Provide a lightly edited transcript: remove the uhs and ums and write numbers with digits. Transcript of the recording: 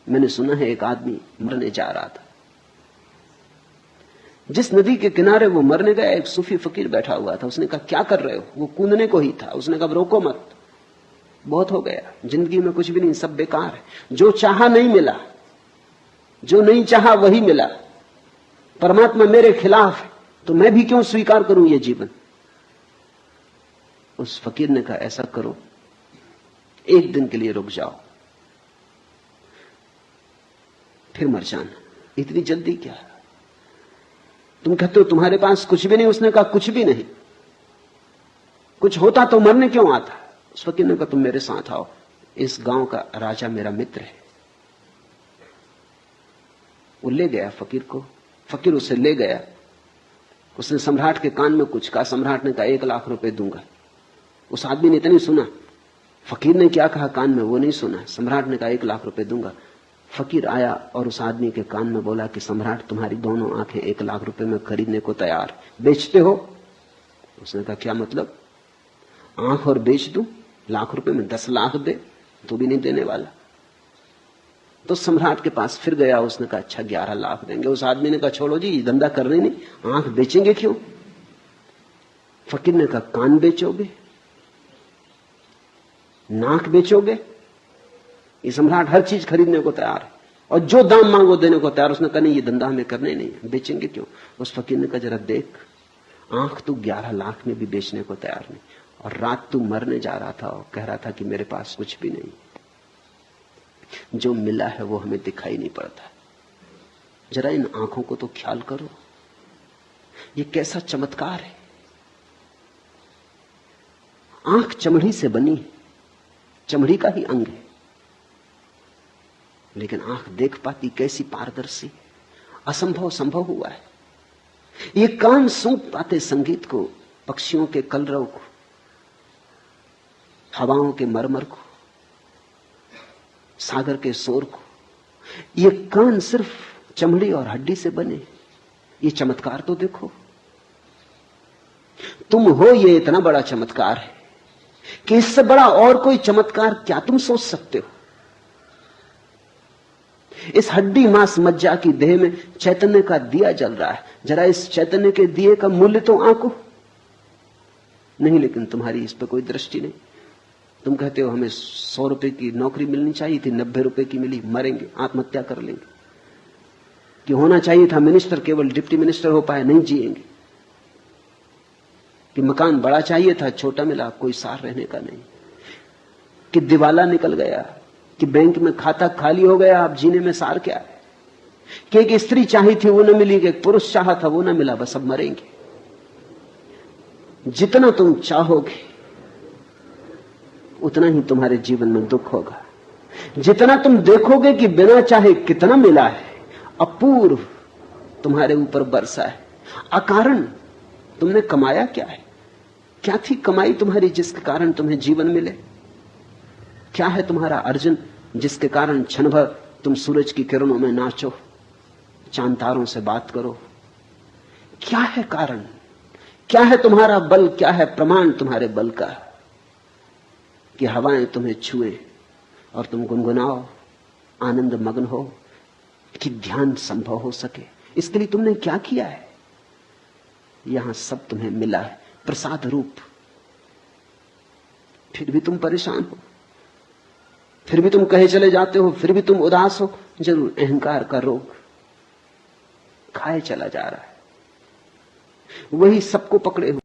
मैंने सुना है एक आदमी मरने जा रहा था, जिस नदी के किनारे वो मरने गया एक सूफी फकीर बैठा हुआ था। उसने कहा क्या कर रहे हो? वो कूदने को ही था। उसने कहा रोको मत, बहुत हो गया, जिंदगी में कुछ भी नहीं, सब बेकार है। जो चाहा नहीं मिला, जो नहीं चाहा वही मिला। परमात्मा मेरे खिलाफ है तो मैं भी क्यों स्वीकार करूं ये जीवन? उस फकीर ने कहा ऐसा करो, एक दिन के लिए रुक जाओ, फिर मर जाना। इतनी जल्दी क्या? तुम कहते हो तुम्हारे पास कुछ भी नहीं। उसने कहा कुछ भी नहीं, कुछ होता तो मरने क्यों आता? उस फकीर ने कहा तुम मेरे साथ आओ, इस गांव का राजा मेरा मित्र है। वो ले गया फकीर को, फकीर उसे ले गया। उसने सम्राट के कान में कुछ कहा, सम्राट ने कहा 1 लाख रुपए दूंगा। उस आदमी ने इतना नहीं सुना, फकीर ने क्या कहा कान में वो नहीं सुना। सम्राट ने कहा 1 लाख रुपए दूंगा। फकीर आया और उस आदमी के कान में बोला कि सम्राट तुम्हारी दोनों आंखें 1 लाख रुपए में खरीदने को तैयार, बेचते हो? उसने कहा क्या मतलब? आंख और बेच दूं? लाख रुपए में 10 लाख दे तो भी नहीं देने वाला। तो सम्राट के पास फिर गया, उसने कहा अच्छा 11 लाख देंगे। उस आदमी ने कहा छोड़ो जी, ये धंधा करने नहीं, आंख बेचेंगे क्यों? फकीर ने कहा कान बेचोगे, नाक बेचोगे? ये सम्राट हर चीज खरीदने को तैयार है और जो दाम मांगो देने को तैयार। उसने कहा नहीं, ये धंधा हमें करने नहीं है, बेचेंगे क्यों? उस फकीर ने कहा जरा देख, आंख तू 11 लाख में भी बेचने को तैयार नहीं, और रात तू मरने जा रहा था और कह रहा था कि मेरे पास कुछ भी नहीं। जो मिला है वो हमें दिखाई नहीं पड़ता। जरा इन आंखों को तो ख्याल करो, ये कैसा चमत्कार है। आंख चमड़ी से बनी है, चमड़ी का ही अंग है, लेकिन आंख देख पाती कैसी पारदर्शी। असंभव संभव हुआ है। ये कान सूंघ पाते संगीत को, पक्षियों के कलरव को, हवाओं के मरमर को, सागर के शोर को। ये कान सिर्फ चमड़ी और हड्डी से बने। ये चमत्कार तो देखो। तुम हो, ये इतना बड़ा चमत्कार है कि इससे बड़ा और कोई चमत्कार क्या तुम सोच सकते हो? इस हड्डी मांस मज्जा की देह में चैतन्य का दिया जल रहा है। जरा इस चैतन्य के दिए का मूल्य तो आंको नहीं, लेकिन तुम्हारी इस पर कोई दृष्टि नहीं। तुम कहते हो हमें 100 रुपए की नौकरी मिलनी चाहिए थी, 90 रुपए की मिली, मरेंगे, आत्महत्या कर लेंगे। कि होना चाहिए था मिनिस्टर, केवल डिप्टी मिनिस्टर हो पाए, नहीं जिएंगे। कि मकान बड़ा चाहिए था, छोटा मिला, कोई सार रहने का नहीं। कि दिवाला निकल गया, कि बैंक में खाता खाली हो गया, अब जीने में सार क्या है। कि एक स्त्री चाहिए थी वो न मिली, कि एक पुरुष चाहा था वो न मिला, बस अब मरेंगे। जितना तुम चाहोगे उतना ही तुम्हारे जीवन में दुख होगा। जितना तुम देखोगे कि बिना चाहे कितना मिला है, अपूर्व तुम्हारे ऊपर बरसा है, अकारण तुमने कमाया क्या है? क्या थी कमाई तुम्हारी जिसके कारण तुम्हें जीवन मिले? क्या है तुम्हारा अर्जन जिसके कारण क्षण भर तुम सूरज की किरणों में नाचो, चांद तारों से बात करो? क्या है कारण? क्या है तुम्हारा बल? क्या है प्रमाण तुम्हारे बल का कि हवाएं तुम्हें छुए और तुम गुनगुनाओ, आनंद मग्न हो, कि ध्यान संभव हो सके? इसके लिए तुमने क्या किया है? यहां सब तुम्हें मिला है प्रसाद रूप। फिर भी तुम परेशान हो, फिर भी तुम कहे चले जाते हो, फिर भी तुम उदास हो। जरूर अहंकार का रोग खाए चला जा रहा है, वही सबको पकड़े हुए।